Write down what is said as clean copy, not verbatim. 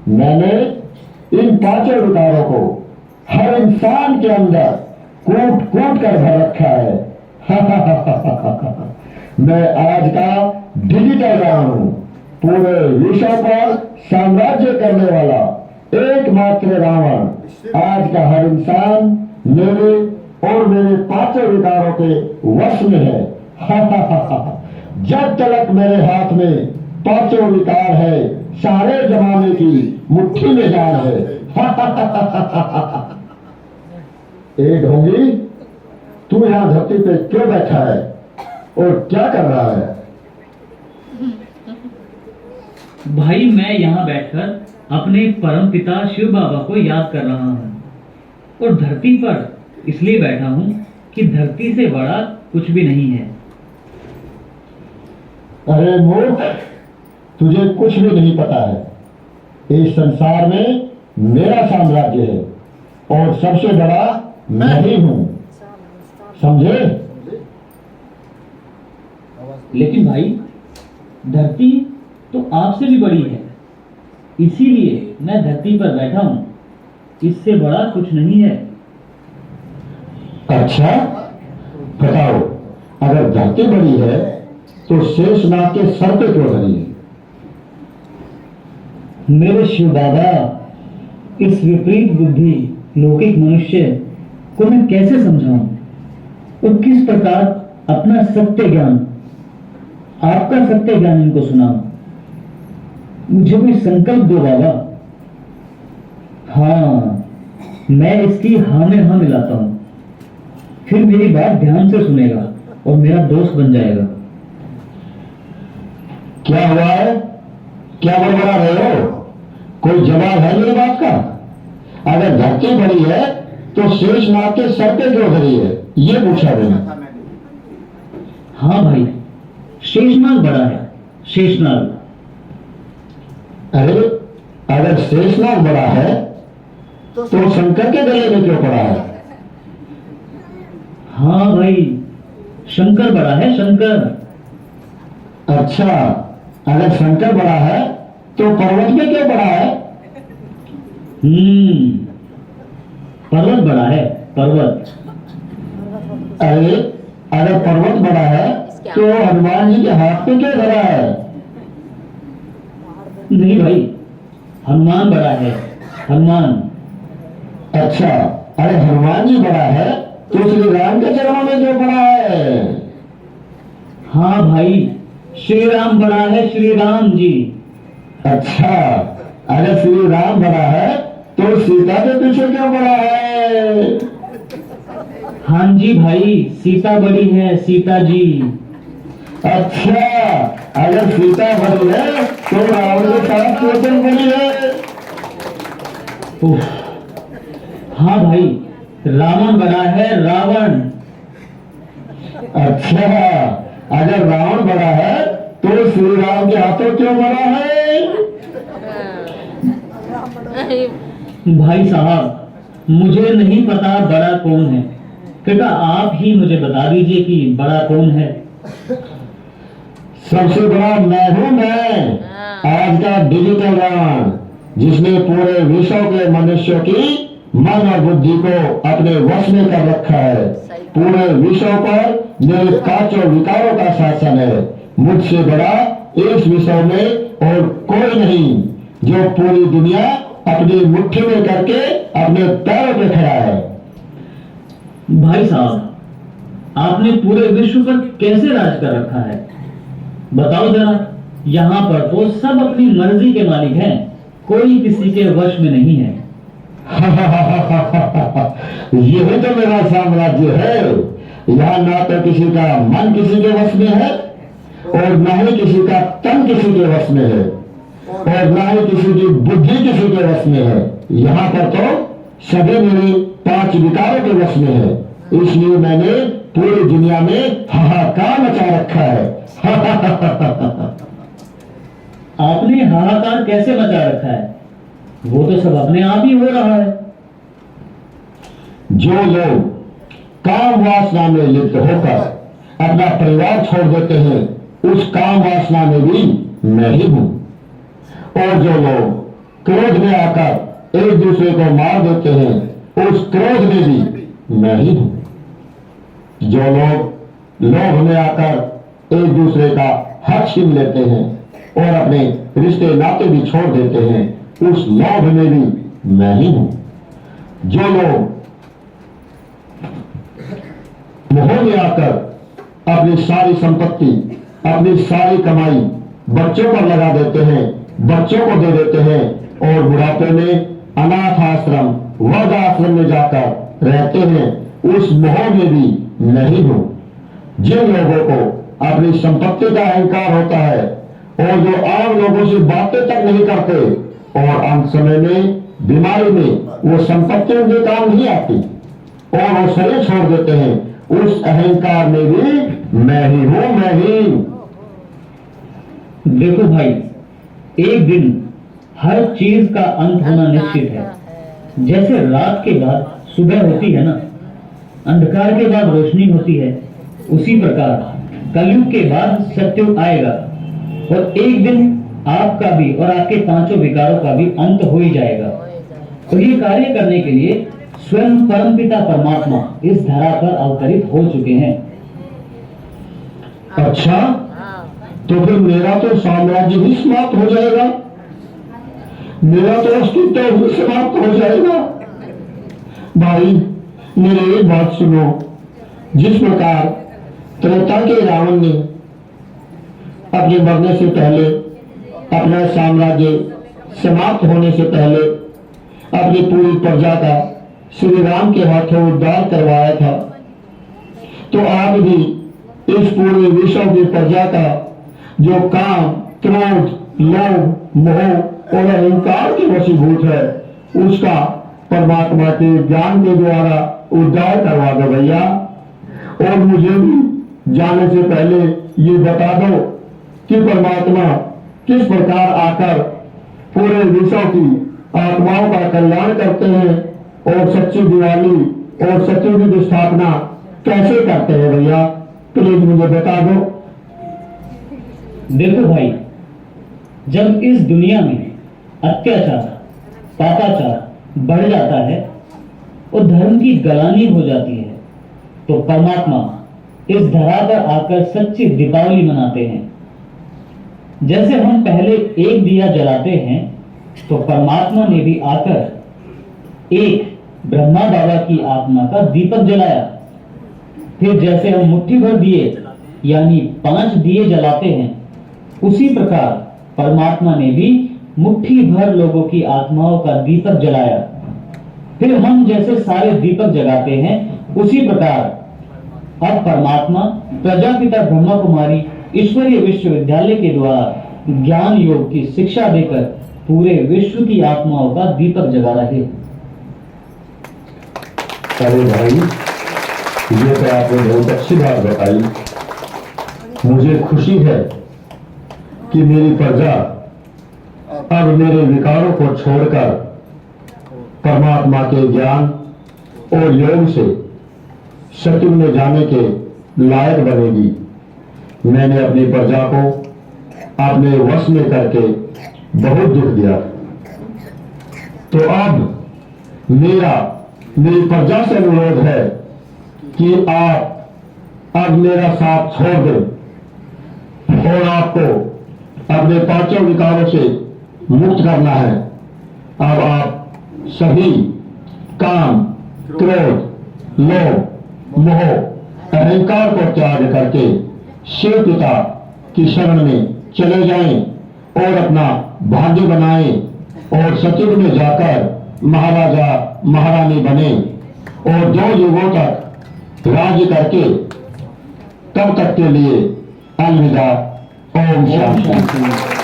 मैंने इन पांचों विकारों को हर इंसान के अंदर कूट कूट कर भर रखा है। मैं आज का डिजिटल रावण हूं, पूरे विश्व पर साम्राज्य करने वाला एकमात्र रावण। आज का हर इंसान मेरे और मेरे पांचों विकारों के वश में है। जब तक मेरे हाथ में पांचों विकार है, सारे जमाने की मुट्ठी में जान है। ए ढोंगी, तू यहां धरती पे क्यों बैठा है और क्या कर रहा है? भाई, मैं यहाँ बैठकर अपने परम पिता शिव बाबा को याद कर रहा हूँ, और धरती पर इसलिए बैठा हूँ कि धरती से बड़ा कुछ भी नहीं है। अरे मूर्ख, तुझे कुछ भी नहीं पता है। इस संसार में मेरा साम्राज्य है और सबसे बड़ा मैं ही हूं, समझे? लेकिन भाई, धरती तो आपसे भी बड़ी है, इसीलिए मैं धरती पर बैठा हूँ। इससे बड़ा कुछ नहीं है। अच्छा, बताओ, अगर धरती बड़ी है तो शेषनाग के सर पे क्यों धरी है? मेरे शिव बाबा, इस विपरीत बुद्धि लौकिक मनुष्य को मैं कैसे समझाऊं और किस प्रकार अपना सत्य ज्ञान, आपका सत्य ज्ञान इनको सुनाऊं? मुझे कोई संकल्प दो बाबा। हाँ, मैं इसकी हाँ में हाँ मिलाता हूं, फिर मेरी बात ध्यान से सुनेगा और मेरा दोस्त बन जाएगा। क्या हुआ है? क्या बड़बड़ा रहे हो? कोई जवाब है मेरी बात का? अगर धरती बड़ी है तो शेषनाग के सर पे क्यों धरी है, ये पूछा मैंने। हाँ भाई, शेषनाग बड़ा है, शेषनाग। अरे, अगर शेषनाग बड़ा है तो शंकर के गले में क्यों पड़ा है? हाँ भाई, शंकर बड़ा है, शंकर। अच्छा, अगर शंकर बड़ा है तो पर्वत में क्यों बड़ा है? पर्वत बड़ा है, पर्वत। अरे, अगर पर्वत बड़ा है तो हनुमान जी के हाथ में क्यों धरा है? नहीं भाई, हनुमान बड़ा है, हनुमान। अच्छा, अरे हनुमान जी बड़ा है तो श्री राम के चरणों में क्यों पड़ा है? हाँ भाई, श्री राम बड़ा है, श्री राम जी। अच्छा, अगर श्री राम बड़ा है तो सीता के पीछे क्यों पड़ा है? हाँ जी भाई, सीता बड़ी है, सीता जी। अच्छा, अगर सीता बड़ी है तो रावण के साथ क्यों बड़ी है? हाँ भाई, रावण बड़ा है, रावण। अच्छा, अगर रावण बड़ा है तो श्री राम के हाथों क्यों बड़ा है? भाई साहब, मुझे नहीं पता बड़ा कौन है, कृपया आप ही मुझे बता दीजिए कि बड़ा कौन है। सबसे बड़ा मैं हूं, मैं आज का डिजिटल रावण, जिसने पूरे विश्व के मनुष्यों की मन और बुद्धि को अपने वश में कर रखा है। पूरे विश्व पर मेरे पांचों विकारों का शासन है। मुझसे बड़ा इस विश्व में और कोई नहीं, जो पूरी दुनिया अपनी मुट्ठी में करके अपने पैरों पे खड़ा है। भाई साहब, आपने पूरे विश्व पर कैसे राज कर रखा है, बताओ जरा। यहाँ पर तो सब अपनी मर्जी के मालिक हैं, कोई किसी के वश में नहीं है। यही तो मेरा साम्राज्य है। यहाँ ना तो किसी का मन किसी के वश में है और ना ही किसी का तन किसी के वश में है और ना ही किसी की बुद्धि किसी के वश में है। यहाँ पर तो सभी मेरे पांच विकारों के वश में है। इसलिए मैंने पूरी दुनिया में हाहाकार मचा रखा है। आपने हाहाकार कैसे मचा रखा है? वो तो सब अपने आप ही हो रहा है। जो लोग काम वासना में लिप्त होकर अपना परिवार छोड़ देते हैं, उस काम वासना में भी मैं ही हूं। और जो लोग क्रोध में आकर एक दूसरे को मार देते हैं, उस क्रोध में भी मैं ही हूं। जो लोग लोभ में आकर एक दूसरे का हक छीन लेते हैं और अपने रिश्ते नाते भी छोड़ देते हैं, उस लोभ में भी मैं ही हूं। जो लोग मोह में आकर अपनी सारी संपत्ति, अपनी सारी कमाई बच्चों पर लगा देते हैं, बच्चों को दे देते हैं और बुढ़ापे में अनाथ आश्रम, वृद्ध आश्रम में जाकर रहते हैं, उस मोह में भी नहीं हूं। जिन लोगों को अपनी संपत्ति का अहंकार होता है और जो आम लोगों से बातें तक नहीं करते और अंत समय में बीमारी में वो संपत्ति उनके काम नहीं आती और वो शरीर छोड़ देते हैं, उस अहंकार में भी मैं ही हूं, मैं ही। देखो भाई, एक दिन हर चीज का अंत होना निश्चित है। जैसे रात के बाद सुबह होती है ना, अंधकार के बाद रोशनी होती है, उसी प्रकार कलयुग के बाद सत्युग आएगा और एक दिन आपका भी और आपके पांचों विकारों का भी अंत हो ही जाएगा। तो ये कार्य करने के लिए स्वयं परमपिता परमात्मा इस धरा पर अवतरित हो चुके हैं। अच्छा, तो फिर मेरा तो साम्राज्य ही समाप्त हो जाएगा, मेरा तो अस्तित्व ही समाप्त हो जाएगा। भाई मेरी एक बात सुनो, जिस प्रकार त्रेता के रावण ने अपने मरने से पहले, अपना साम्राज्य समाप्त होने से पहले अपनी पूरी प्रजा का श्री राम के हाथों उद्धार करवाया था, तो आप भी इस पूरे विश्व की प्रजा का जो काम, क्रोध, लोभ, मोह और अहंकार के वशीभूत है, उसका परमात्मा के ज्ञान के द्वारा उद्धार करवा दो भैया। और मुझे भी जाने से पहले ये बता दो कि परमात्मा किस प्रकार आकर पूरे विश्व की आत्माओं का कल्याण करते हैं और सच्ची दिवाली और सत्युग की स्थापना कैसे करते हैं भैया, प्लीज मुझे बता दो। देखो भाई, जब इस दुनिया में अत्याचार, पापाचार बढ़ जाता है और धर्म की गलानी हो जाती है, तो परमात्मा इस धरा पर आकर सच्ची दीपावली मनाते हैं। जैसे हम पहले एक दिया जलाते हैं, तो परमात्मा ने भी आकर एक ब्रह्मा बाबा की आत्मा का दीपक जलाया। फिर जैसे हम मुट्ठी भर दिए यानी 5 दिए जलाते हैं, उसी प्रकार परमात्मा ने भी मुट्ठी भर लोगों की आत्माओं का दीपक जलाया। फिर हम जैसे सारे दीपक जगाते हैं, उसी प्रकार अब परमात्मा प्रजापिता ब्रह्मा कुमारी ईश्वरीय विश्वविद्यालय के द्वारा ज्ञान योग की शिक्षा देकर पूरे विश्व की आत्माओं का दीपक जगा रहे। अरे भाई, ये तो आपने बहुत अच्छी बात बताई। मुझे खुशी है कि मेरी प्रजा अब मेरे विकारों को छोड़कर परमात्मा के ज्ञान और योग से सत्युग में जाने के लायक बनेगी। मैंने अपनी प्रजा को अपने वश में करके बहुत दुख दिया, तो अब मेरी प्रजा से अनुरोध है कि आप अब मेरा साथ छोड़ दें और आपको अपने पांचों विकारों से मुक्त करना है। अब आप सभी काम, क्रोध, लोभ, मोह, अहंकार को त्याग करके शिव पिता की शरण में चले जाएं और अपना भाग्य बनाएं और सत्युग में जाकर महाराजा महारानी बने और 2 युगों तक राज्य करके तब तक के लिए अलविदा। ओम शांति।